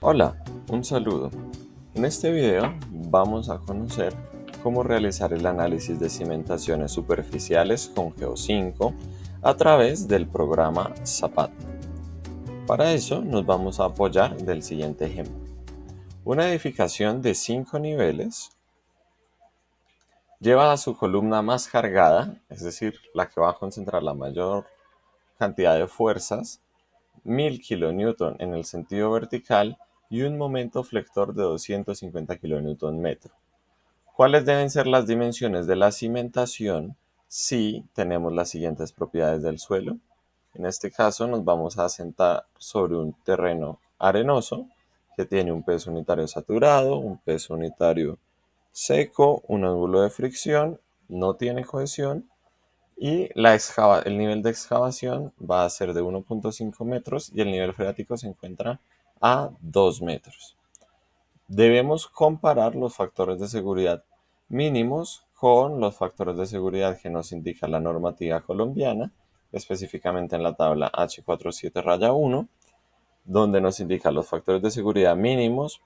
Hola, un saludo. En este video vamos a conocer cómo realizar el análisis de cimentaciones superficiales con Geo5 a través del programa Zapata. Para eso nos vamos a apoyar del siguiente ejemplo. Una edificación de 5 niveles lleva a su columna más cargada, es decir, la que va a concentrar la mayor cantidad de fuerzas, 1000 kN en el sentido vertical y un momento flector de 250 kN. ¿Cuáles deben ser las dimensiones de la cimentación si tenemos las siguientes propiedades del suelo? En este caso nos vamos a sentar sobre un terreno arenoso que tiene un peso unitario saturado, un peso unitario seco, un ángulo de fricción, no tiene cohesión y el nivel de excavación va a ser de 1.5 metros y el nivel freático se encuentra a 2 metros. Debemos comparar los factores de seguridad mínimos con los factores de seguridad que nos indica la normativa colombiana, específicamente en la tabla H47-1, donde nos indica los factores de seguridad mínimos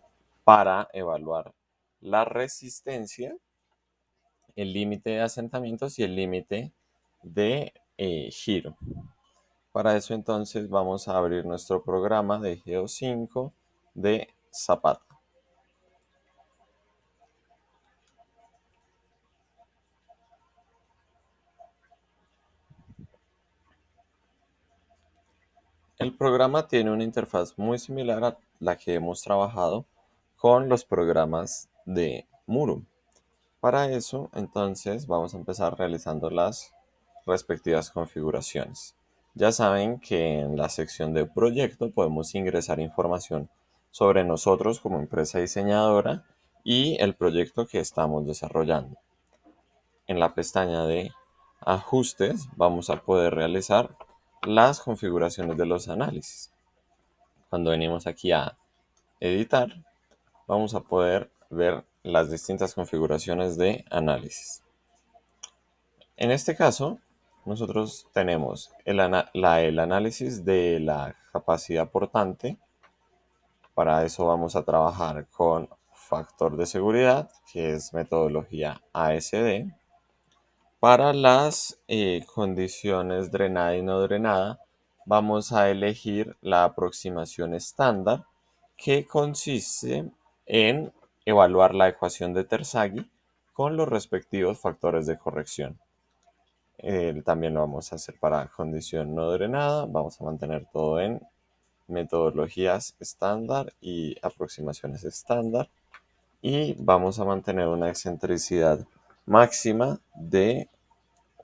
para evaluar la resistencia, el límite de asentamientos y el límite de giro. Para eso entonces vamos a abrir nuestro programa de Geo5 de Zapata. El programa tiene una interfaz muy similar a la que hemos trabajado con los programas de Muro. Para eso, entonces, vamos a empezar realizando las respectivas configuraciones. Ya saben que en la sección de proyecto podemos ingresar información sobre nosotros como empresa diseñadora y el proyecto que estamos desarrollando. En la pestaña de ajustes vamos a poder realizar las configuraciones de los análisis. Cuando venimos aquí a editar, vamos a poder ver las distintas configuraciones de análisis. En este caso, nosotros tenemos el análisis de la capacidad portante. Para eso vamos a trabajar con factor de seguridad, que es metodología ASD. Para las condiciones drenada y no drenada, vamos a elegir la aproximación estándar, que consiste en evaluar la ecuación de Terzaghi con los respectivos factores de corrección. También lo vamos a hacer para condición no drenada. Vamos a mantener todo en metodologías estándar y aproximaciones estándar. Y vamos a mantener una excentricidad máxima de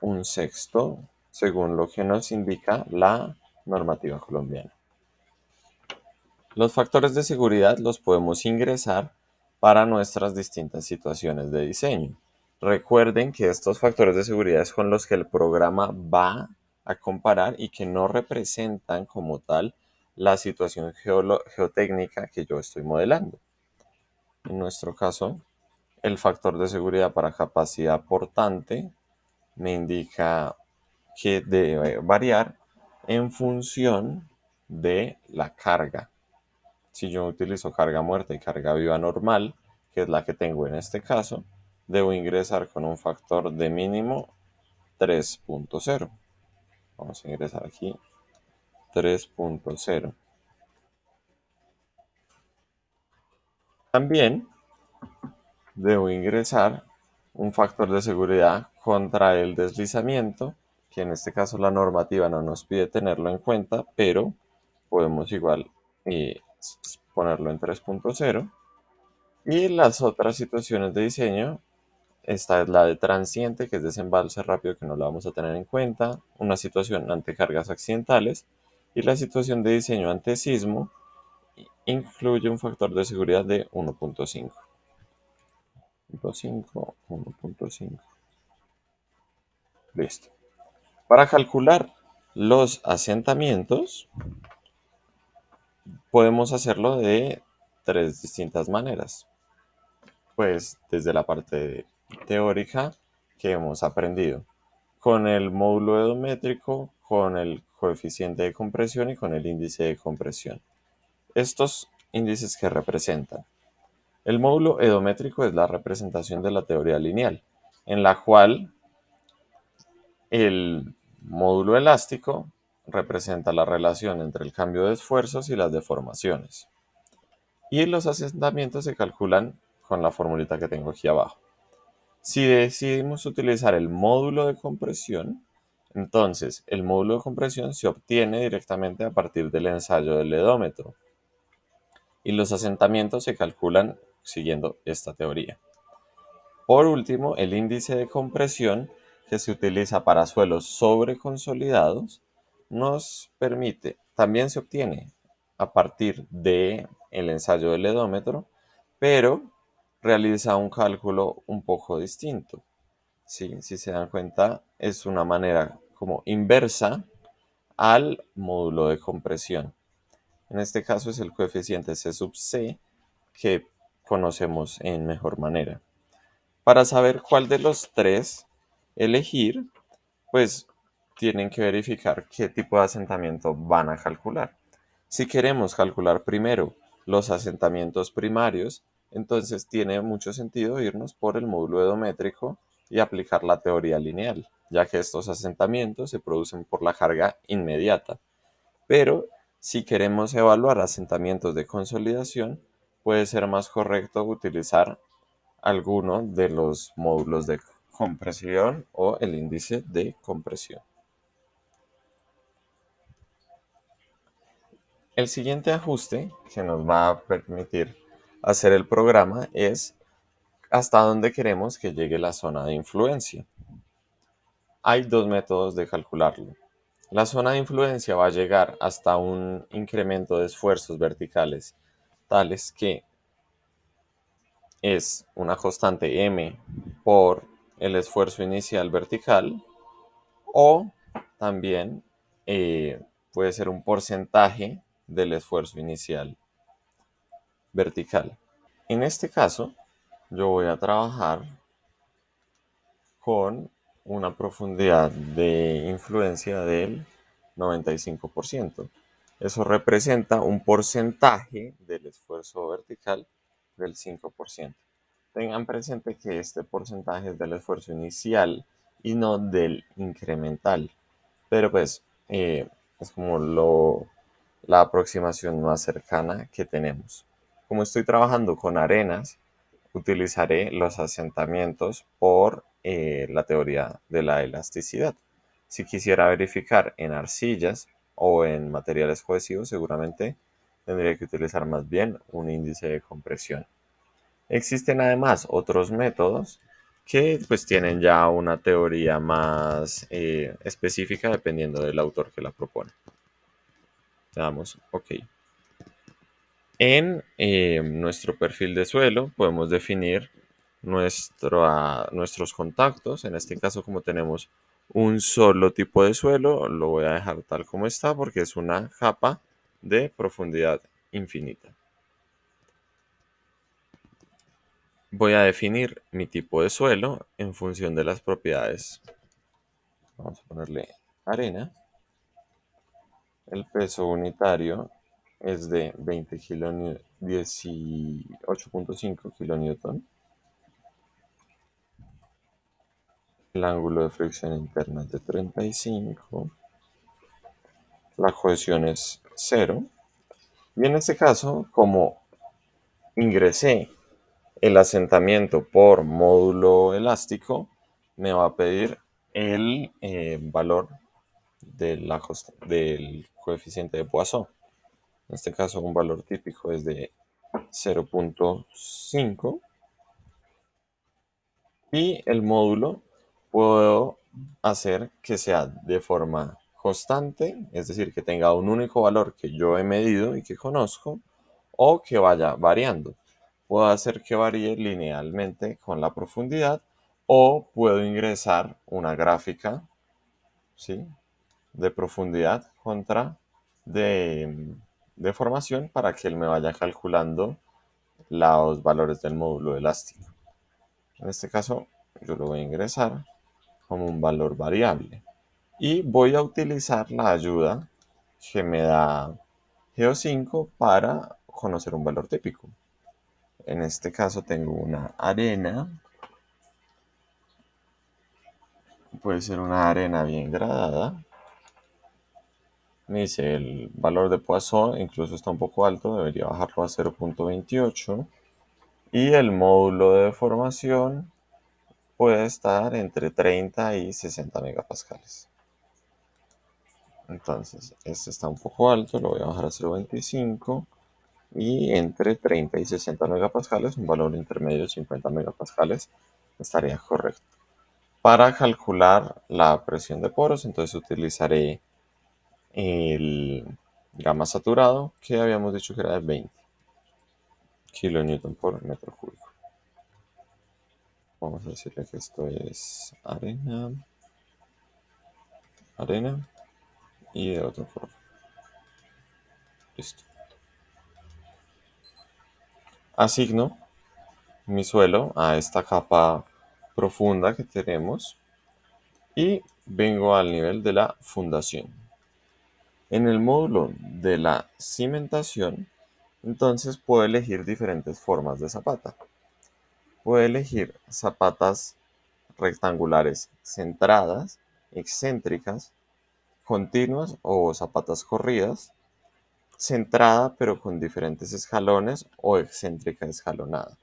1/6, según lo que nos indica la normativa colombiana. Los factores de seguridad los podemos ingresar para nuestras distintas situaciones de diseño. Recuerden que estos factores de seguridad es con los que el programa va a comparar y que no representan como tal la situación geotécnica que yo estoy modelando. En nuestro caso, el factor de seguridad para capacidad portante me indica que debe variar en función de la carga. Si yo utilizo carga muerta y carga viva normal, que es la que tengo en este caso, debo ingresar con un factor de mínimo 3.0. Vamos a ingresar aquí 3.0. También debo ingresar un factor de seguridad contra el deslizamiento, que en este caso la normativa no nos pide tenerlo en cuenta, pero podemos igual ponerlo en 3.0. Y las otras situaciones de diseño, esta es la de transiente, que es desembalse rápido, que no la vamos a tener en cuenta, una situación ante cargas accidentales, y la situación de diseño ante sismo incluye un factor de seguridad de 1.5. 1.5. Listo. Para calcular los asentamientos, podemos hacerlo de tres distintas maneras. Pues desde la parte teórica que hemos aprendido, con el módulo edométrico, con el coeficiente de compresión y con el índice de compresión. Estos índices que representan. El módulo edométrico es la representación de la teoría lineal, en la cual el módulo elástico representa la relación entre el cambio de esfuerzos y las deformaciones. Y los asentamientos se calculan con la formulita que tengo aquí abajo. Si decidimos utilizar el módulo de compresión, entonces el módulo de compresión se obtiene directamente a partir del ensayo del edómetro y los asentamientos se calculan siguiendo esta teoría. Por último, el índice de compresión que se utiliza para suelos sobreconsolidados nos permite, también se obtiene a partir del ensayo del edómetro, pero realiza un cálculo un poco distinto. ¿Sí? Si se dan cuenta, es una manera como inversa al módulo de compresión. En este caso es el coeficiente C sub C que conocemos en mejor manera. Para saber cuál de los tres elegir, pues tienen que verificar qué tipo de asentamiento van a calcular. Si queremos calcular primero los asentamientos primarios, entonces tiene mucho sentido irnos por el módulo edométrico y aplicar la teoría lineal, ya que estos asentamientos se producen por la carga inmediata. Pero si queremos evaluar asentamientos de consolidación, puede ser más correcto utilizar alguno de los módulos de compresión o el índice de compresión. El siguiente ajuste que nos va a permitir hacer el programa es hasta dónde queremos que llegue la zona de influencia. Hay dos métodos de calcularlo. La zona de influencia va a llegar hasta un incremento de esfuerzos verticales tales que es una constante m por el esfuerzo inicial vertical o también puede ser un porcentaje del esfuerzo inicial vertical. En este caso, yo voy a trabajar con una profundidad de influencia del 95%. Eso representa un porcentaje del esfuerzo vertical del 5%. Tengan presente que este porcentaje es del esfuerzo inicial y no del incremental. Pero pues es como la aproximación más cercana que tenemos. Como estoy trabajando con arenas, utilizaré los asentamientos por la teoría de la elasticidad. Si quisiera verificar en arcillas o en materiales cohesivos, seguramente tendría que utilizar más bien un índice de compresión. Existen además otros métodos que pues tienen ya una teoría más específica dependiendo del autor que la propone. Le damos OK. En nuestro perfil de suelo podemos definir nuestros contactos. En este caso, como tenemos un solo tipo de suelo, lo voy a dejar tal como está porque es una capa de profundidad infinita. Voy a definir mi tipo de suelo en función de las propiedades. Vamos a ponerle arena. El peso unitario es de 18.5 kilonewton. El ángulo de fricción interna es de 35. La cohesión es 0. Y en este caso, como ingresé el asentamiento por módulo elástico, me va a pedir el valor del coeficiente de Poisson. En este caso, un valor típico es de 0.5 y el módulo puedo hacer que sea de forma constante, es decir, que tenga un único valor que yo he medido y que conozco, o que vaya variando. Puedo hacer que varíe linealmente con la profundidad o puedo ingresar una gráfica, ¿sí?, de profundidad contra de formación para que él me vaya calculando los valores del módulo elástico. En este caso, yo lo voy a ingresar como un valor variable. Y voy a utilizar la ayuda que me da Geo5 para conocer un valor típico. En este caso tengo una arena, puede ser una arena bien gradada. Me dice el valor de Poisson incluso está un poco alto, debería bajarlo a 0.28. Y el módulo de deformación puede estar entre 30 y 60 megapascales. Entonces, este está un poco alto, lo voy a bajar a 0.25. Y entre 30 y 60 megapascales, un valor intermedio de 50 megapascales, estaría correcto. Para calcular la presión de poros, entonces utilizaré el gamma saturado, que habíamos dicho que era de 20 kilonewton por metro cúbico. Vamos a decirle que esto es arena, arena y de otra forma. Listo. Asigno mi suelo a esta capa profunda que tenemos y vengo al nivel de la fundación. En el módulo de la cimentación, entonces puedo elegir diferentes formas de zapata. Puedo elegir zapatas rectangulares centradas, excéntricas, continuas o zapatas corridas, centrada pero con diferentes escalones o excéntrica escalonada.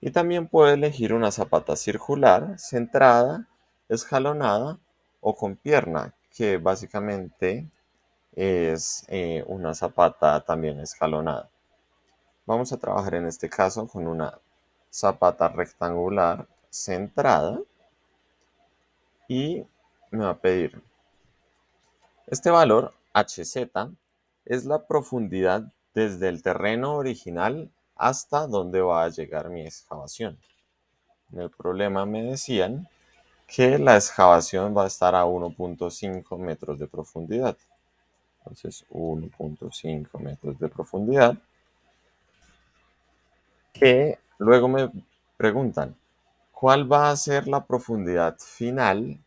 Y también puedo elegir una zapata circular, centrada, escalonada o con pierna, que básicamente es una zapata también escalonada. Vamos a trabajar en este caso con una zapata rectangular centrada y me va a pedir este valor HZ es la profundidad desde el terreno original hasta donde va a llegar mi excavación. En el problema me decían que la excavación va a estar a 1.5 metros de profundidad. Entonces 1.5 metros de profundidad. Que luego me preguntan, ¿cuál va a ser la profundidad final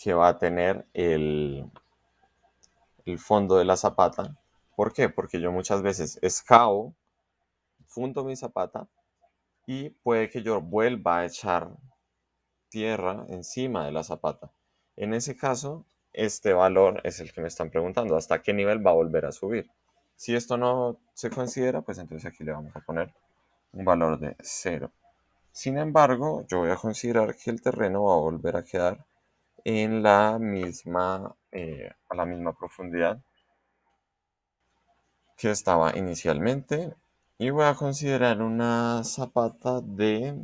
que va a tener el fondo de la zapata? ¿Por qué? Porque yo muchas veces excavo, fundo mi zapata y puede que yo vuelva a echar tierra encima de la zapata. En ese caso, este valor es el que me están preguntando, ¿hasta qué nivel va a volver a subir? Si esto no se considera, pues entonces aquí le vamos a poner un valor de 0. Sin embargo, yo voy a considerar que el terreno va a volver a quedar en a la misma profundidad que estaba inicialmente y voy a considerar una zapata de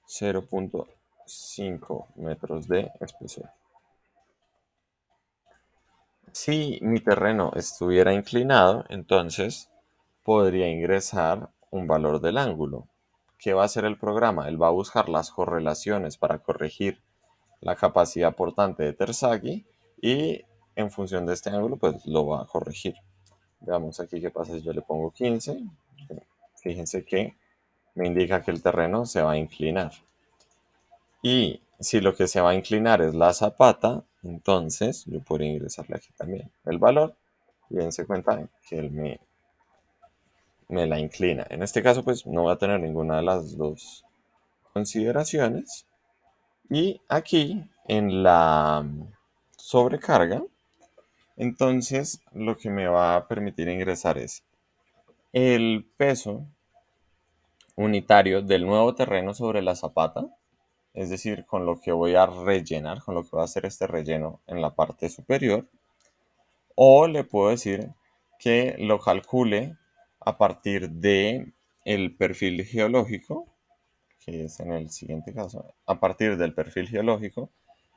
0.5 metros de espesor. Si mi terreno estuviera inclinado, entonces podría ingresar un valor del ángulo. ¿Qué va a hacer el programa? Él va a buscar las correlaciones para corregir la capacidad portante de Terzaghi y en función de este ángulo pues lo va a corregir. Veamos aquí qué pasa si yo le pongo 15. Fíjense que me indica que el terreno se va a inclinar. Y si lo que se va a inclinar es la zapata, entonces yo podría ingresarle aquí también el valor y dense cuenta que él me la inclina. En este caso pues no va a tener ninguna de las dos consideraciones. Y aquí en la sobrecarga, entonces lo que me va a permitir ingresar es el peso unitario del nuevo terreno sobre la zapata, es decir, con lo que voy a rellenar, con lo que va a hacer este relleno en la parte superior, o le puedo decir que lo calcule a partir de el perfil geológico, que es en el siguiente caso, a partir del perfil geológico,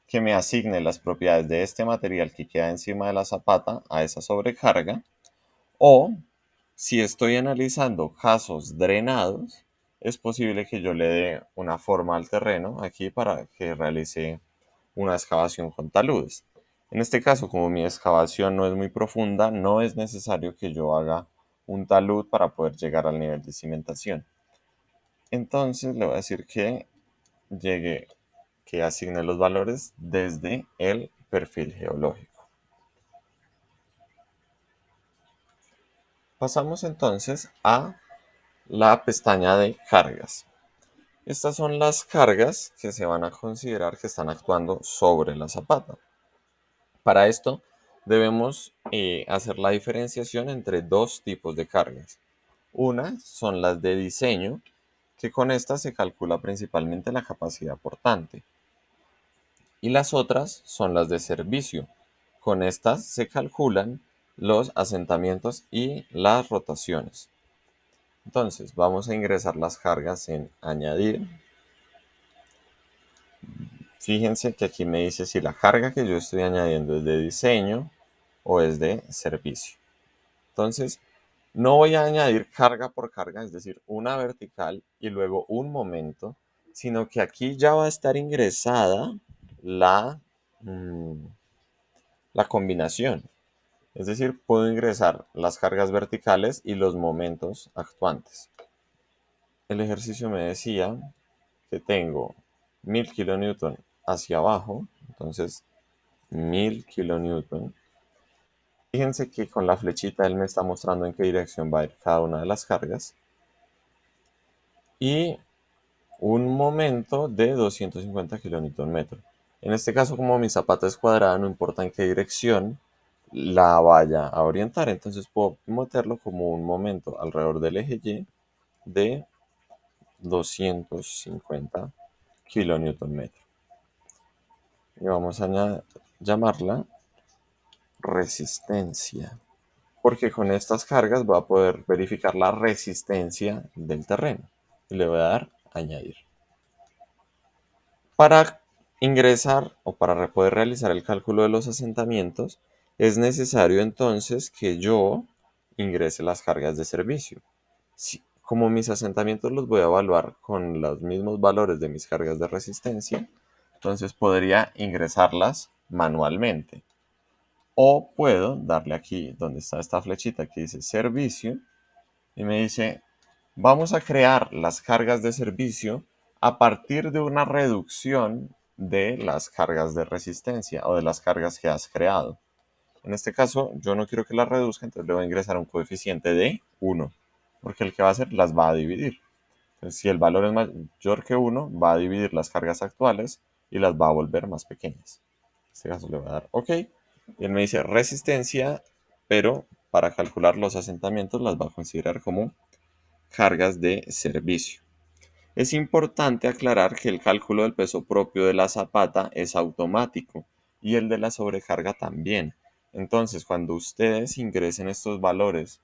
que me asigne las propiedades de este material que queda encima de la zapata a esa sobrecarga, o si estoy analizando casos drenados, es posible que yo le dé una forma al terreno aquí para que realice una excavación con taludes. En este caso, como mi excavación no es muy profunda, no es necesario que yo haga un talud para poder llegar al nivel de cimentación. Entonces le voy a decir que llegue, que asigne los valores desde el perfil geológico. Pasamos entonces a la pestaña de cargas. Estas son las cargas que se van a considerar que están actuando sobre la zapata. Para esto debemos hacer la diferenciación entre dos tipos de cargas. Una son las de diseño, que con estas se calcula principalmente la capacidad portante. Y las otras son las de servicio. Con estas se calculan los asentamientos y las rotaciones. Entonces vamos a ingresar las cargas en añadir. Fíjense que aquí me dice si la carga que yo estoy añadiendo es de diseño o es de servicio. Entonces, no voy a añadir carga por carga, es decir, una vertical y luego un momento, sino que aquí ya va a estar ingresada la, mm, la combinación. Es decir, puedo ingresar las cargas verticales y los momentos actuantes. El ejercicio me decía que tengo 1000 kilonewton hacia abajo, entonces 1000 kilonewton. Fíjense que con la flechita él me está mostrando en qué dirección va a ir cada una de las cargas. Y un momento de 250 kilonewton metro. En este caso, como mi zapata es cuadrada, no importa en qué dirección la vaya a orientar. Entonces puedo meterlo como un momento alrededor del eje Y de 250 kilonewton metro. Y vamos a llamarla resistencia, porque con estas cargas voy a poder verificar la resistencia del terreno. Y le voy a dar añadir. Para ingresar o para poder realizar el cálculo de los asentamientos, es necesario entonces que yo ingrese las cargas de servicio. Como mis asentamientos los voy a evaluar con los mismos valores de mis cargas de resistencia, entonces podría ingresarlas manualmente. O puedo darle aquí donde está esta flechita que dice servicio y me dice, vamos a crear las cargas de servicio a partir de una reducción de las cargas de resistencia o de las cargas que has creado. En este caso, yo no quiero que las reduzca, entonces le voy a ingresar un coeficiente de 1, porque el que va a hacer las va a dividir. Entonces, si el valor es mayor que 1, va a dividir las cargas actuales y las va a volver más pequeñas. En este caso le voy a dar OK. Y él me dice resistencia, pero para calcular los asentamientos las va a considerar como cargas de servicio. Es importante aclarar que el cálculo del peso propio de la zapata es automático y el de la sobrecarga también. Entonces, cuando ustedes ingresen estos valores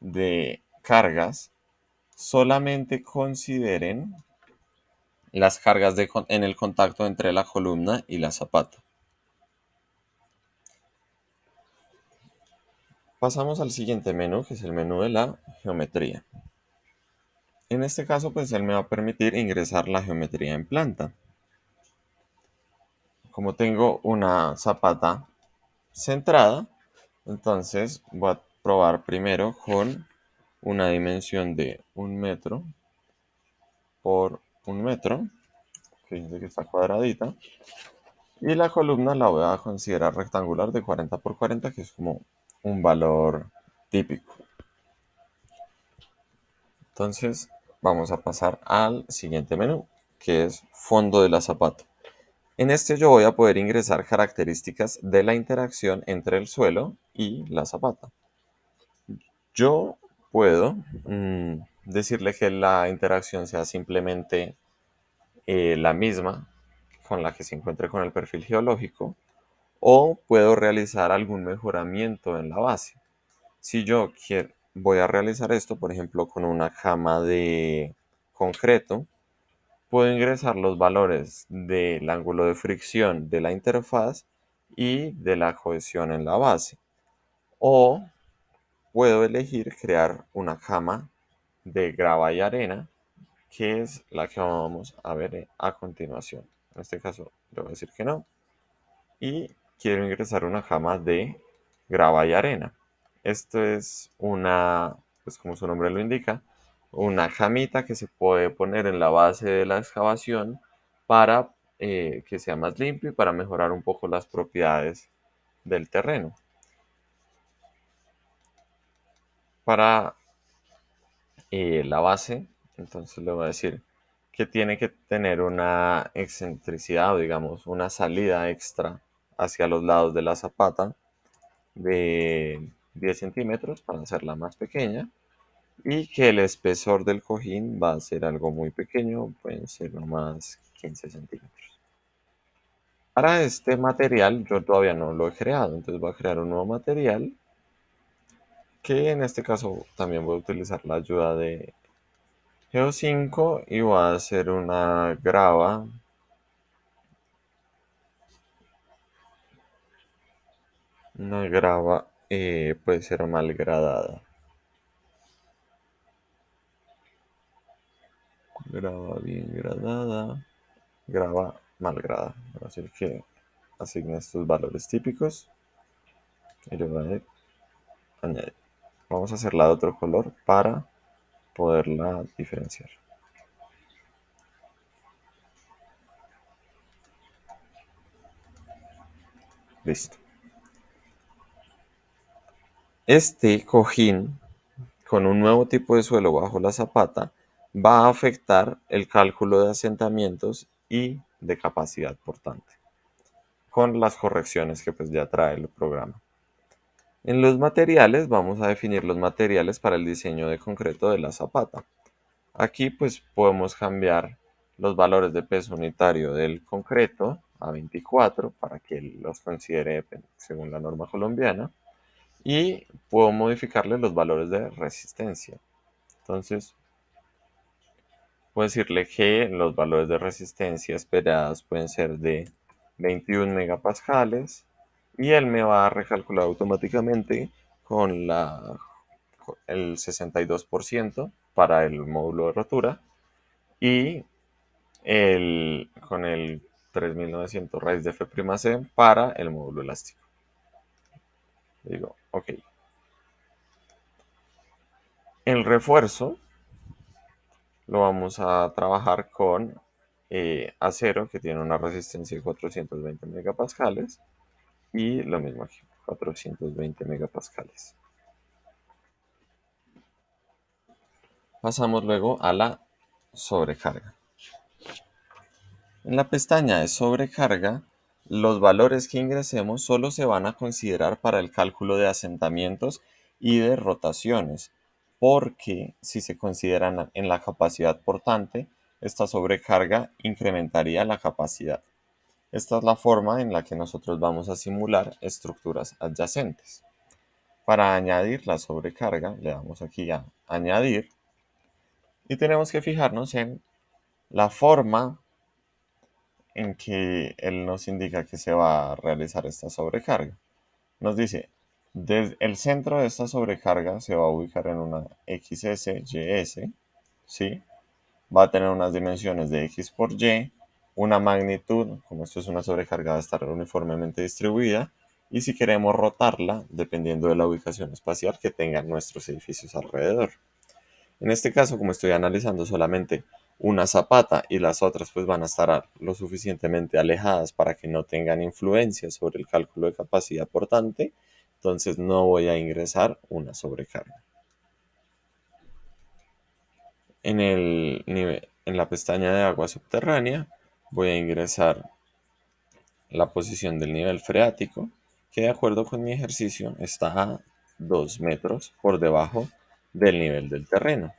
de cargas, solamente consideren las cargas en el contacto entre la columna y la zapata. Pasamos al siguiente menú, que es el menú de la geometría. En este caso, pues él me va a permitir ingresar la geometría en planta. Como tengo una zapata centrada, entonces voy a probar primero con una dimensión de 1 metro por 1 metro. Fíjense que está cuadradita. Y la columna la voy a considerar rectangular de 40 por 40, que es como un valor típico. Entonces vamos a pasar al siguiente menú, que es fondo de la zapata. En este yo voy a poder ingresar características de la interacción entre el suelo y la zapata. Yo puedo decirle que la interacción sea simplemente la misma con la que se encuentre con el perfil geológico, o puedo realizar algún mejoramiento en la base. Si yo voy a realizar esto, por ejemplo, con una cama de concreto, puedo ingresar los valores del ángulo de fricción de la interfaz y de la cohesión en la base. O puedo elegir crear una cama de grava y arena, que es la que vamos a ver a continuación. En este caso, le voy a decir que no. Y quiero ingresar una cama de grava y arena. Esto es una, pues como su nombre lo indica, una camita que se puede poner en la base de la excavación para que sea más limpio y para mejorar un poco las propiedades del terreno. Para la base, entonces le voy a decir que tiene que tener una excentricidad o digamos una salida extra hacia los lados de la zapata de 10 centímetros para hacerla más pequeña y que el espesor del cojín va a ser algo muy pequeño, pueden ser nomás 15 centímetros. Para este material yo todavía no lo he creado, entonces voy a crear un nuevo material que en este caso también voy a utilizar la ayuda de Geo5 y voy a hacer una grava puede ser mal gradada, grava bien gradada, grava mal gradada, así que asigne estos valores típicos y le voy a añadir. Vamos a hacerla de otro color para poderla diferenciar. Listo. Este cojín con un nuevo tipo de suelo bajo la zapata va a afectar el cálculo de asentamientos y de capacidad portante, con las correcciones que pues ya trae el programa. En los materiales vamos a definir los materiales para el diseño de concreto de la zapata. Aquí pues podemos cambiar los valores de peso unitario del concreto a 24 para que los considere según la norma colombiana y puedo modificarle los valores de resistencia. Entonces puedo decirle que los valores de resistencia esperados pueden ser de 21 megapascales y él me va a recalcular automáticamente con el 62% para el módulo de rotura y con el 3900 raíz de F''C para el módulo elástico. Digo, ok. El refuerzo lo vamos a trabajar con acero, que tiene una resistencia de 420 megapascales, y lo mismo aquí, 420 megapascales. Pasamos luego a la sobrecarga. En la pestaña de sobrecarga, los valores que ingresemos solo se van a considerar para el cálculo de asentamientos y de rotaciones, porque si se consideran en la capacidad portante, esta sobrecarga incrementaría la capacidad. Esta es la forma en la que nosotros vamos a simular estructuras adyacentes. Para añadir la sobrecarga, le damos aquí a añadir y tenemos que fijarnos en la forma en que él nos indica que se va a realizar esta sobrecarga. Nos dice, desde el centro de esta sobrecarga se va a ubicar en una XS-YS, ¿sí? Va a tener unas dimensiones de X por Y, una magnitud, como esto es una sobrecarga, va a estar uniformemente distribuida, y si queremos rotarla, dependiendo de la ubicación espacial que tengan nuestros edificios alrededor. En este caso, como estoy analizando solamente una zapata y las otras pues van a estar lo suficientemente alejadas para que no tengan influencia sobre el cálculo de capacidad portante, entonces no voy a ingresar una sobrecarga. En la pestaña de agua subterránea voy a ingresar la posición del nivel freático, que de acuerdo con mi ejercicio está a 2 metros por debajo del nivel del terreno.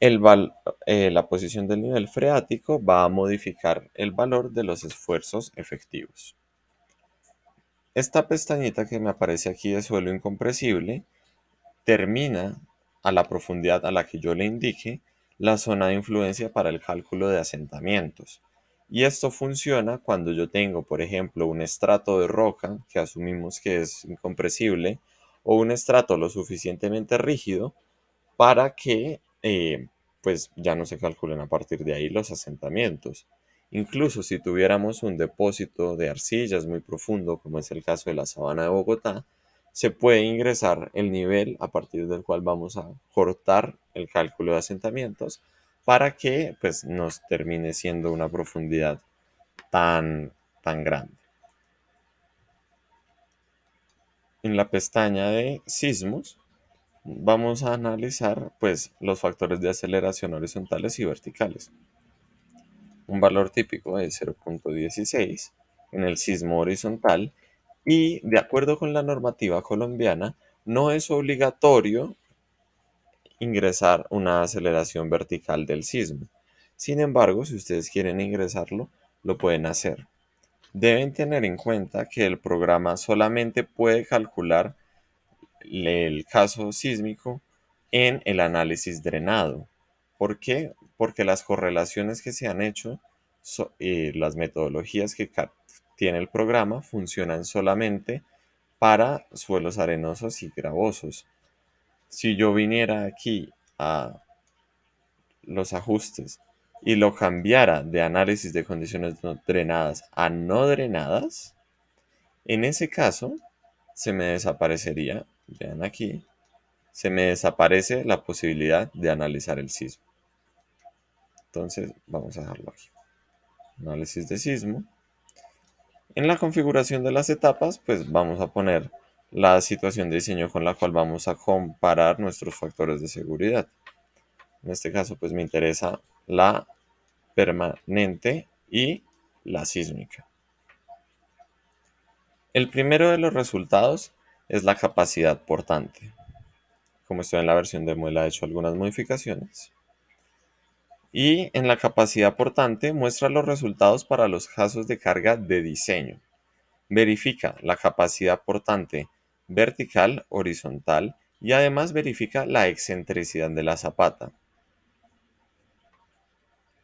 La posición del nivel freático va a modificar el valor de los esfuerzos efectivos. Esta pestañita que me aparece aquí de suelo incompresible termina a la profundidad a la que yo le indique la zona de influencia para el cálculo de asentamientos. Y esto funciona cuando yo tengo, por ejemplo, un estrato de roca que asumimos que es incompresible o un estrato lo suficientemente rígido para que pues ya no se calculen a partir de ahí los asentamientos. Incluso si tuviéramos un depósito de arcillas muy profundo, como es el caso de la sabana de Bogotá, se puede ingresar el nivel a partir del cual vamos a cortar el cálculo de asentamientos para que pues nos termine siendo una profundidad tan grande. En la pestaña de sismos vamos a analizar pues los factores de aceleración horizontales y verticales. Un valor típico es 0.16 en el sismo horizontal y de acuerdo con la normativa colombiana no es obligatorio ingresar una aceleración vertical del sismo. Sin embargo, si ustedes quieren ingresarlo, lo pueden hacer. Deben tener en cuenta que el programa solamente puede calcular el caso sísmico en el análisis drenado. ¿Por qué? Porque las correlaciones que se han hecho y las metodologías que tiene el programa funcionan solamente para suelos arenosos y gravosos. Si yo viniera aquí a los ajustes y lo cambiara de análisis de condiciones drenadas a no drenadas, en ese caso se me desaparecería, vean aquí, se me desaparece la posibilidad de analizar el sismo. Entonces vamos a dejarlo aquí. Análisis de sismo. En la configuración de las etapas, pues vamos a poner la situación de diseño con la cual vamos a comparar nuestros factores de seguridad. En este caso, pues me interesa la permanente y la sísmica. El primero de los resultados es la capacidad portante. Como estoy en la versión demo, le he hecho algunas modificaciones. Y en la capacidad portante muestra los resultados para los casos de carga de diseño. Verifica la capacidad portante vertical, horizontal y además verifica la excentricidad de la zapata.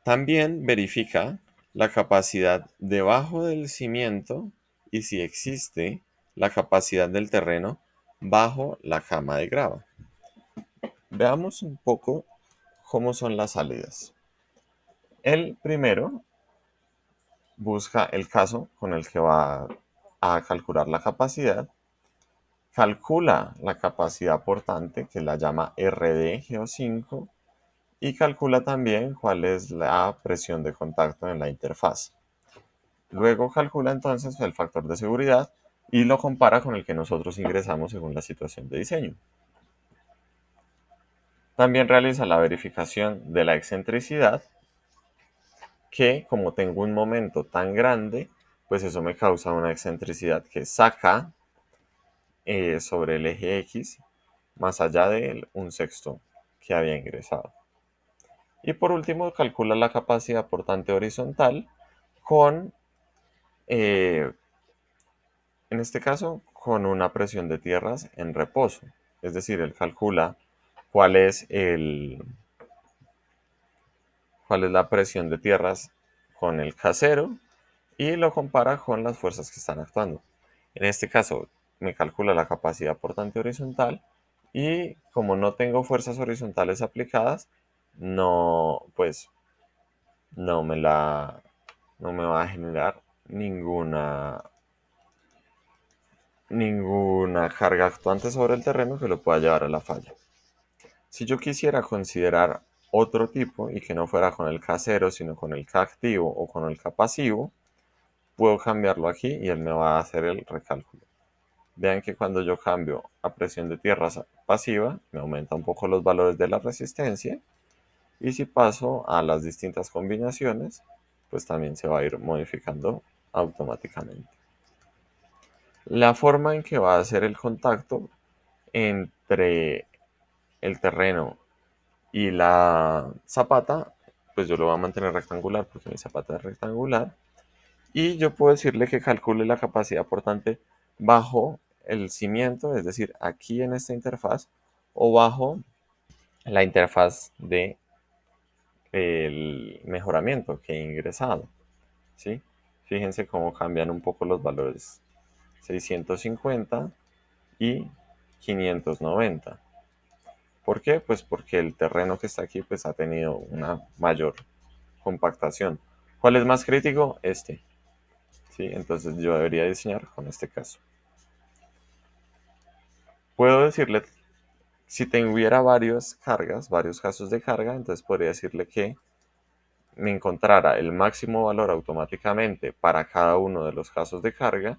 También verifica la capacidad debajo del cimiento y si existe la capacidad del terreno bajo la cama de grava. Veamos un poco cómo son las salidas. El primero busca el caso con el que va a calcular la capacidad, calcula la capacidad portante que la llama RD-GO5 y calcula también cuál es la presión de contacto en la interfaz. Luego calcula entonces el factor de seguridad y lo compara con el que nosotros ingresamos según la situación de diseño. También realiza la verificación de la excentricidad, que como tengo un momento tan grande, pues eso me causa una excentricidad que saca sobre el eje X más allá de un sexto que había ingresado. Y por último, calcula la capacidad portante horizontal con, en este caso, con una presión de tierras en reposo. Es decir, él calcula cuál es, cuál es la presión de tierras con el casero y lo compara con las fuerzas que están actuando. En este caso, me calcula la capacidad portante horizontal y como no tengo fuerzas horizontales aplicadas, no, pues, no me la, no me va a generar ninguna carga actuante sobre el terreno que lo pueda llevar a la falla. Si yo quisiera considerar otro tipo y que no fuera con el casero, sino con el K activo o con el K pasivo, puedo cambiarlo aquí y él me va a hacer el recálculo. Vean que cuando yo cambio a presión de tierra pasiva, me aumenta un poco los valores de la resistencia. Y si paso a las distintas combinaciones, pues también se va a ir modificando automáticamente. La forma en que va a ser el contacto entre el terreno y la zapata, pues yo lo voy a mantener rectangular porque mi zapata es rectangular. Y yo puedo decirle que calcule la capacidad portante bajo el cimiento, es decir, aquí en esta interfaz, o bajo la interfaz de el mejoramiento que he ingresado. ¿Sí? Fíjense cómo cambian un poco los valores. 650 y 590. ¿Por qué? Pues porque el terreno que está aquí pues ha tenido una mayor compactación. ¿Cuál es más crítico? Este. ¿Sí? Entonces yo debería diseñar con este caso. Puedo decirle, si tuviera varias cargas, varios casos de carga, entonces podría decirle que me encontrara el máximo valor automáticamente para cada uno de los casos de carga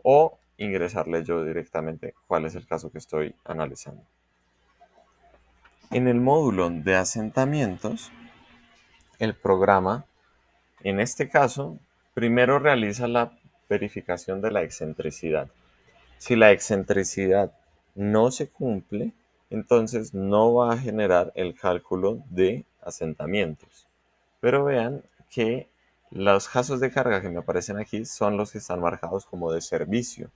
o ingresarle yo directamente cuál es el caso que estoy analizando. En el módulo de asentamientos, el programa, en este caso, primero realiza la verificación de la excentricidad. Si la excentricidad no se cumple, entonces no va a generar el cálculo de asentamientos. Pero vean que los casos de carga que me aparecen aquí son los que están marcados como de servicio.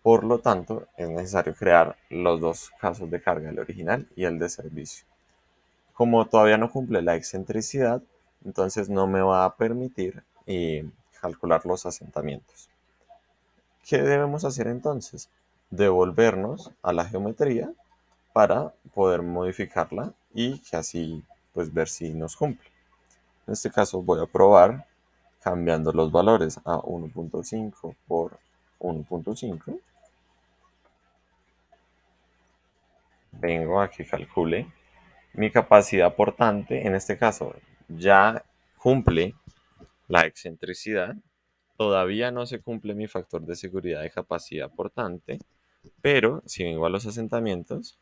Por lo tanto, es necesario crear los dos casos de carga, el original y el de servicio. Como todavía no cumple la excentricidad, entonces no me va a permitir calcular los asentamientos. ¿Qué debemos hacer entonces? Devolvernos a la geometría para poder modificarla y que así pues ver si nos cumple. En este caso voy a probar cambiando los valores a 1.5 por 1.5. Vengo a que calcule mi capacidad portante. En este caso ya cumple la excentricidad. Todavía no se cumple mi factor de seguridad de capacidad portante, pero si vengo a los asentamientos,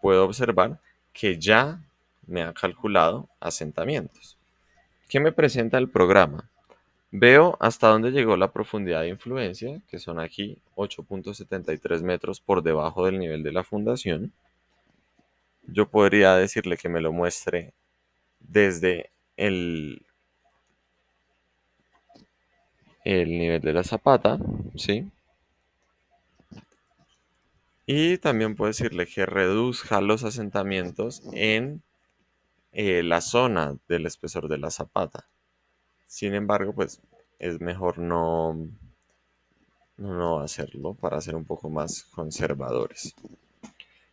puedo observar que ya me ha calculado asentamientos. ¿Qué me presenta el programa? Veo hasta dónde llegó la profundidad de influencia, que son aquí 8.73 metros por debajo del nivel de la fundación. Yo podría decirle que me lo muestre desde el nivel de la zapata, ¿sí? Y también puedo decirle que reduzca los asentamientos en la zona del espesor de la zapata. Sin embargo, pues es mejor no hacerlo para ser un poco más conservadores.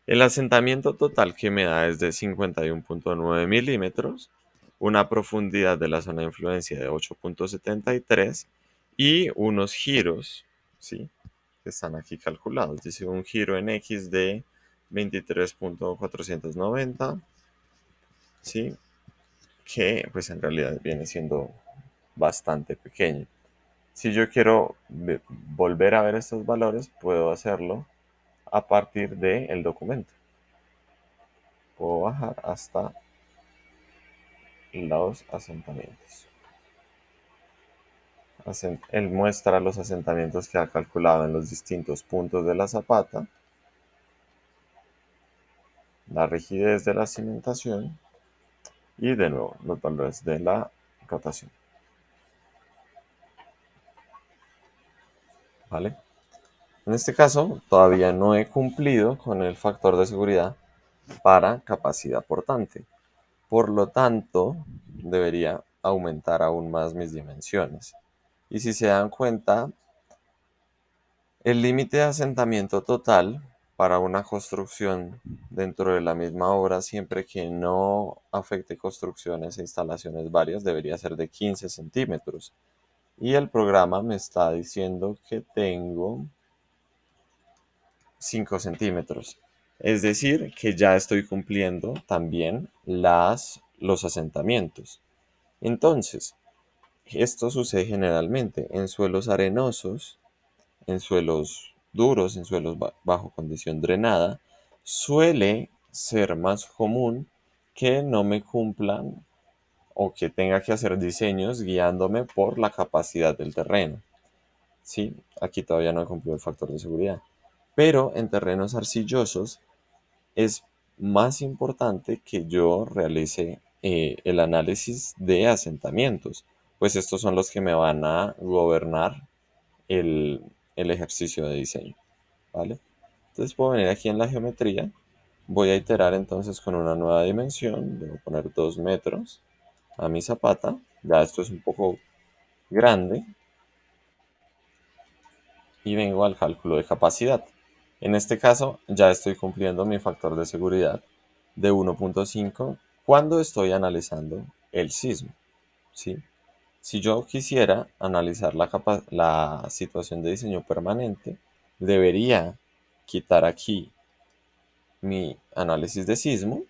El asentamiento total que me da es de 51.9 milímetros, una profundidad de la zona de influencia de 8.73 y unos giros, ¿sí? Que están aquí calculados. Dice un giro en X de 23.490, ¿sí? Que pues en realidad viene siendo bastante pequeño. Si yo quiero volver a ver estos valores, puedo hacerlo a partir del documento. Puedo bajar hasta los asentamientos. Él muestra los asentamientos que ha calculado en los distintos puntos de la zapata, la rigidez de la cimentación y de nuevo los valores de la rotación. ¿Vale? En este caso, todavía no he cumplido con el factor de seguridad para capacidad portante. Por lo tanto, debería aumentar aún más mis dimensiones. Y si se dan cuenta, el límite de asentamiento total para una construcción dentro de la misma obra, siempre que no afecte construcciones e instalaciones varias, debería ser de 15 centímetros. Y el programa me está diciendo que tengo 5 centímetros. Es decir, que ya estoy cumpliendo también los asentamientos. Entonces, esto sucede generalmente en suelos arenosos, en suelos duros, en suelos bajo condición drenada. Suele ser más común que no me cumplan o que tenga que hacer diseños guiándome por la capacidad del terreno. Sí, aquí todavía no he cumplido el factor de seguridad. Pero en terrenos arcillosos es más importante que yo realice el análisis de asentamientos, pues estos son los que me van a gobernar el, el ejercicio de diseño, ¿vale? Entonces puedo venir aquí en la geometría, voy a iterar entonces con una nueva dimensión, debo poner 2 metros a mi zapata, ya esto es un poco grande, y vengo al cálculo de capacidad. En este caso ya estoy cumpliendo mi factor de seguridad de 1.5 cuando estoy analizando el sismo, ¿sí? Si yo quisiera analizar la situación de diseño permanente, debería quitar aquí mi análisis de sismo,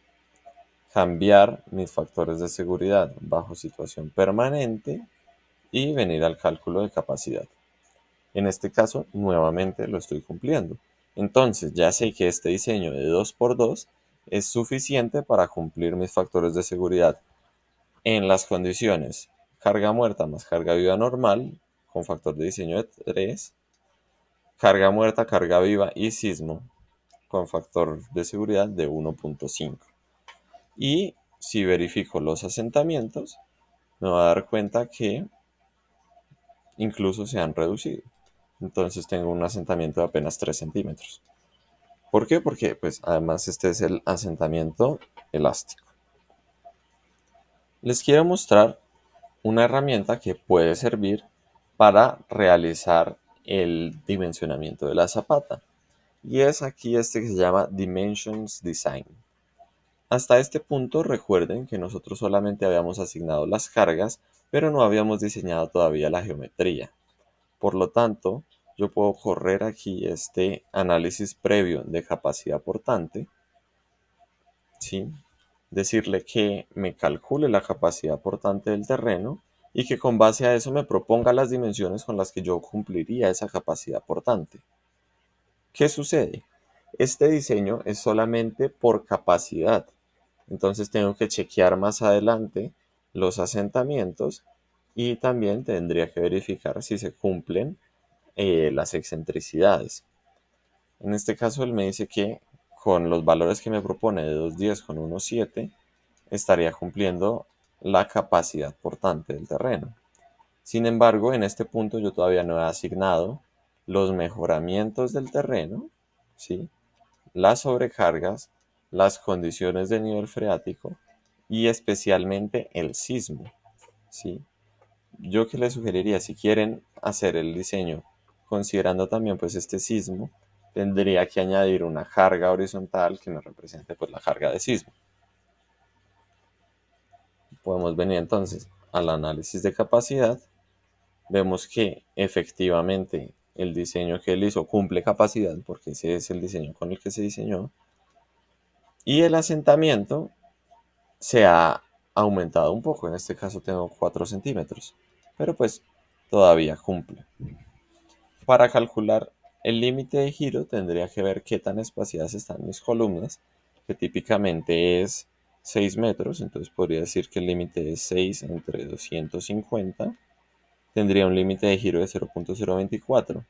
cambiar mis factores de seguridad bajo situación permanente y venir al cálculo de capacidad. En este caso, nuevamente lo estoy cumpliendo. Entonces, ya sé que este diseño de 2x2 es suficiente para cumplir mis factores de seguridad en las condiciones carga muerta más carga viva normal, con factor de diseño de 3, carga muerta, carga viva y sismo, con factor de seguridad de 1.5. Y si verifico los asentamientos, me voy a dar cuenta que incluso se han reducido. Entonces tengo un asentamiento de apenas 3 centímetros. ¿Por qué? Porque pues además este es el asentamiento elástico. Les quiero mostrar una herramienta que puede servir para realizar el dimensionamiento de la zapata. Y es aquí este que se llama Dimensions Design. Hasta este punto recuerden que nosotros solamente habíamos asignado las cargas, pero no habíamos diseñado todavía la geometría. Por lo tanto, yo puedo correr aquí este análisis previo de capacidad portante, ¿sí? Decirle que me calcule la capacidad portante del terreno y que con base a eso me proponga las dimensiones con las que yo cumpliría esa capacidad portante. ¿Qué sucede? Este diseño es solamente por capacidad. Entonces tengo que chequear más adelante los asentamientos y también tendría que verificar si se cumplen las excentricidades. En este caso él me dice que con los valores que me propone de 2,10 con 1,7 estaría cumpliendo la capacidad portante del terreno. Sin embargo, en este punto yo todavía no he asignado los mejoramientos del terreno, ¿sí? Las sobrecargas, las condiciones de nivel freático y especialmente el sismo, ¿sí? Yo que les sugeriría, si quieren hacer el diseño considerando también pues este sismo, tendría que añadir una carga horizontal que me represente pues la carga de sismo. Podemos venir entonces al análisis de capacidad. Vemos que efectivamente el diseño que él hizo cumple capacidad porque ese es el diseño con el que se diseñó. Y el asentamiento se ha aumentado un poco. En este caso tengo 4 centímetros. Pero pues todavía cumple. Para calcular el límite de giro tendría que ver qué tan espaciadas están mis columnas, que típicamente es 6 metros, entonces podría decir que el límite es 6 entre 250, tendría un límite de giro de 0.024.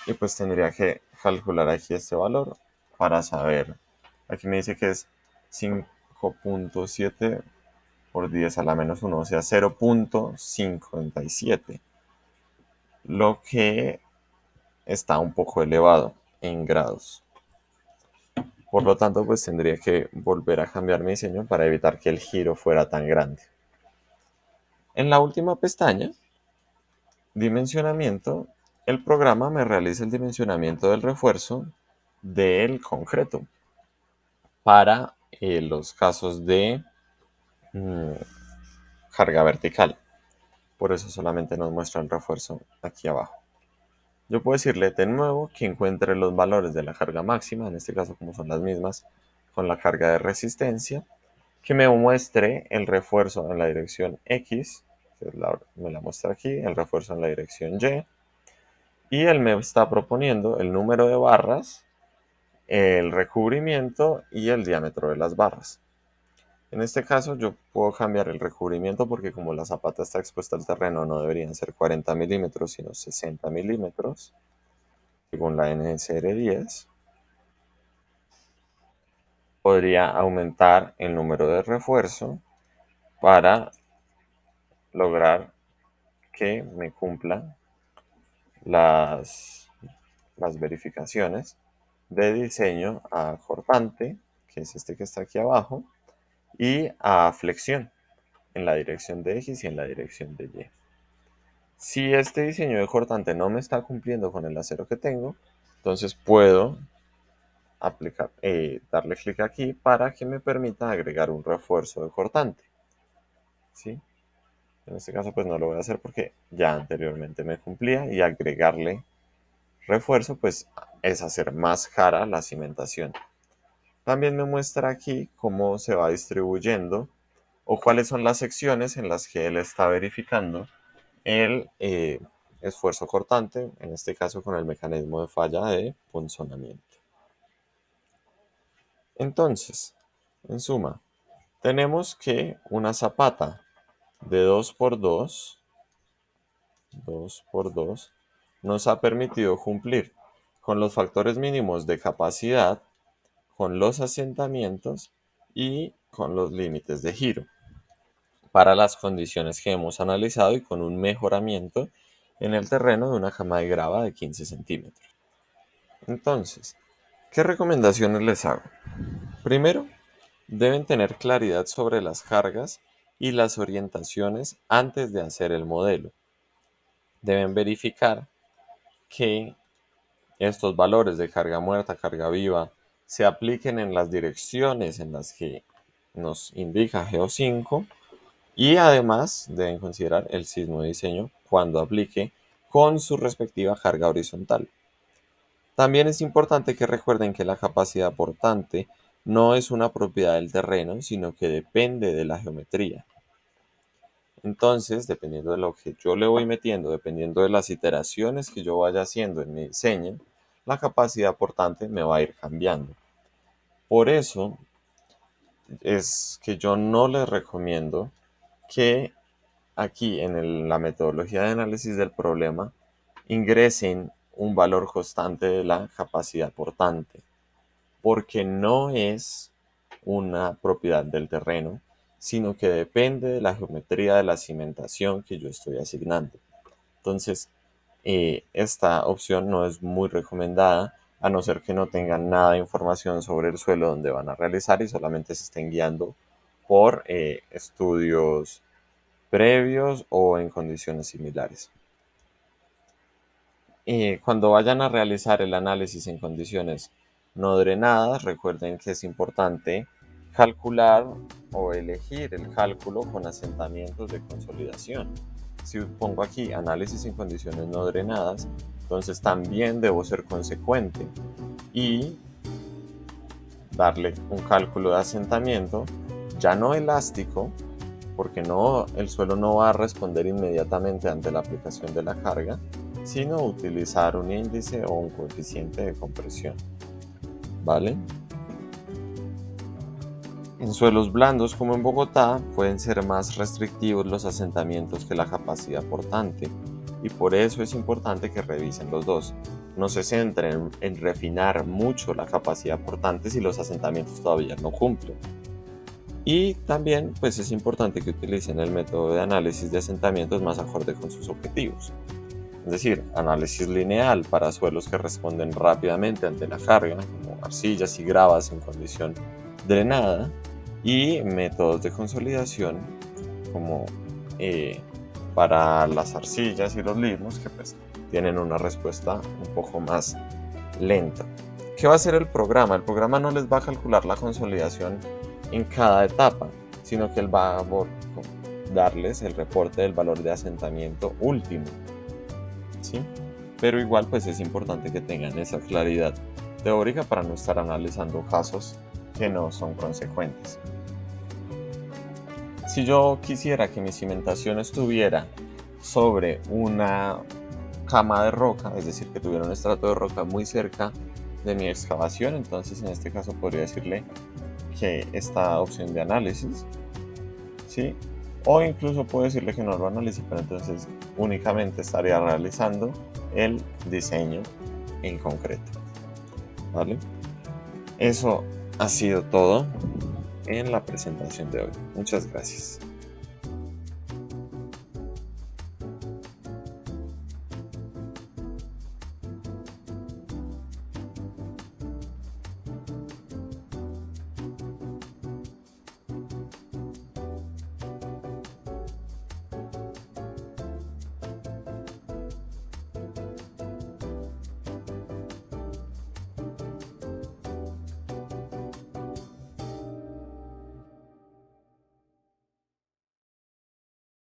Y pues tendría que calcular aquí este valor para saber, aquí me dice que es 5.7 por 10 a la menos 1, o sea 0.57, lo que está un poco elevado en grados. Por lo tanto, pues tendría que volver a cambiar mi diseño para evitar que el giro fuera tan grande. En la última pestaña, dimensionamiento, el programa me realiza el dimensionamiento del refuerzo del concreto para los casos de mm, carga vertical. Por eso solamente nos muestra el refuerzo aquí abajo. Yo puedo decirle de nuevo que encuentre los valores de la carga máxima, en este caso como son las mismas con la carga de resistencia, que me muestre el refuerzo en la dirección X, que me la muestra aquí, el refuerzo en la dirección y él me está proponiendo el número de barras, el recubrimiento y el diámetro de las barras. En este caso yo puedo cambiar el recubrimiento porque como la zapata está expuesta al terreno no deberían ser 40 milímetros sino 60 milímetros según la NSR10. Podría aumentar el número de refuerzo para lograr que me cumpla las, las verificaciones de diseño a cortante, que es este que está aquí abajo, y a flexión en la dirección de X y en la dirección de Y. Si este diseño de cortante no me está cumpliendo con el acero que tengo, entonces puedo darle clic aquí para que me permita agregar un refuerzo de cortante. ¿Sí? En este caso pues no lo voy a hacer porque ya anteriormente me cumplía y agregarle refuerzo pues es hacer más cara la cimentación. También me muestra aquí cómo se va distribuyendo o cuáles son las secciones en las que él está verificando el esfuerzo cortante, en este caso con el mecanismo de falla de punzonamiento. Entonces, en suma, tenemos que una zapata de 2 por 2 nos ha permitido cumplir con los factores mínimos de capacidad, con los asentamientos y con los límites de giro para las condiciones que hemos analizado y con un mejoramiento en el terreno de una cama de grava de 15 centímetros. Entonces, ¿qué recomendaciones les hago? Primero, deben tener claridad sobre las cargas y las orientaciones antes de hacer el modelo. Deben verificar que estos valores de carga muerta, carga viva, se apliquen en las direcciones en las que nos indica GEO5 y además deben considerar el sismo de diseño cuando aplique con su respectiva carga horizontal. También es importante que recuerden que la capacidad portante no es una propiedad del terreno, sino que depende de la geometría. Entonces, dependiendo de lo que yo le voy metiendo, dependiendo de las iteraciones que yo vaya haciendo en mi diseño, la capacidad portante me va a ir cambiando. Por eso es que yo no les recomiendo que aquí en la metodología de análisis del problema ingresen un valor constante de la capacidad portante, porque no es una propiedad del terreno, sino que depende de la geometría de la cimentación que yo estoy asignando. Entonces, esta opción no es muy recomendada, a no ser que no tengan nada de información sobre el suelo donde van a realizar y solamente se estén guiando por estudios previos o en condiciones similares. Cuando vayan a realizar el análisis en condiciones no drenadas, recuerden que es importante calcular o elegir el cálculo con asentamientos de consolidación. Si pongo aquí análisis en condiciones no drenadas, entonces también debo ser consecuente y darle un cálculo de asentamiento ya no elástico, porque el suelo no va a responder inmediatamente ante la aplicación de la carga, sino utilizar un índice o un coeficiente de compresión. ¿Vale? En suelos blandos como en Bogotá pueden ser más restrictivos los asentamientos que la capacidad portante, y por eso es importante que revisen los dos. No se centren en refinar mucho la capacidad portante si los asentamientos todavía no cumplen. Y también pues es importante que utilicen el método de análisis de asentamientos más acorde con sus objetivos. Es decir, análisis lineal para suelos que responden rápidamente ante la carga, como arcillas y gravas en condición drenada, y métodos de consolidación como para las arcillas y los limos, que pues tienen una respuesta un poco más lenta. ¿Qué va a hacer el programa? El programa no les va a calcular la consolidación en cada etapa, sino que él va a darles el reporte del valor de asentamiento último. ¿Sí? Pero igual pues es importante que tengan esa claridad teórica para no estar analizando casos que no son consecuentes. Si yo quisiera que mi cimentación estuviera sobre una cama de roca, es decir, que tuviera un estrato de roca muy cerca de mi excavación, entonces en este caso podría decirle que esta opción de análisis, ¿sí? O incluso puedo decirle que no lo analice, pero entonces únicamente estaría realizando el diseño en concreto. ¿Vale? Eso ha sido todo en la presentación de hoy. Muchas gracias.